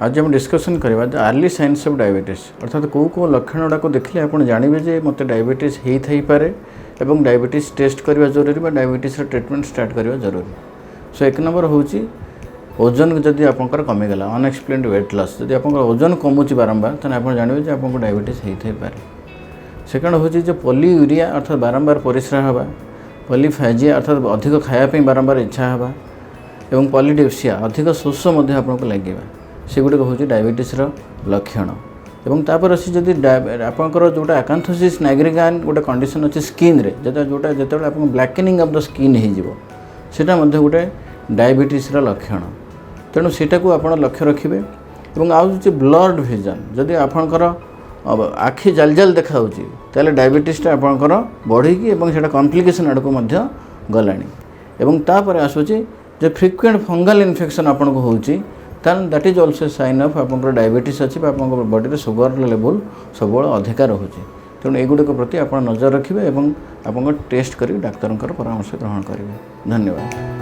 आज हम डिस्कसन करवा अर्ली साइंस ऑफ डायबिटीज अर्थात कौ लक्षण गुड़ाक देखिले आप जानवे जे मत डायबिटीज हो थी पारे एवं डायबिटीज टेस्ट करवा जरूरी डायबिटीज ट्रीटमेंट स्टार्ट करवा जरूरी। सो एक नंबर हूँ ओजन जदि आपंकर कमीगला अनएक्सप्लेन्ड वेट लॉस जदि आप ओजन कमुची बारंबार तो आप जानवे आपको डायबिटीज हो थी पारे। सेकेंड हूँ जो पॉलीयूरिया अर्थात बारंबार परिश्रा हवा पॉलीफेजिया अर्थात अधिक खायापी बारंबार इच्छा हवा एवं पॉलीडिप्सिया अधिक शोष आपको लगे सेगुड़िक हूँ डायबिटीजर लक्षण। एवं तापर अच्छी जदि आपंकर जोटा आकांथोसिस नाइग्रिकान गोटे कंडीशन अच्छी स्किन रे जोटा जो आप ब्लैकेनिंग ऑफ द स्किन होटा गोटे डायबिटीजर लक्षण। तेणु सेटा को आप लक्ष्य रखिए। और आउ ब्लड विजन जदि आपंकर आखि जाल जाल देखा ताले डायबिटीजटा आपंकर बढ़ी और कॉम्प्लिकेशन आड़ को गलानी। तापर आसूँ जो फ्रिक्वेंट फंगल इन्फेक्शन आपन को होची that is also sign of आपंकर डायबिटीज अच्छी आप बॉडी सुगर लेवल सब अधिका रोचे। तेणु एगुड़िक प्रति आप नजर रखिए और आप टेस्ट कर डाक्तर परामर्श ग्रहण करेंगे। धन्यवाद।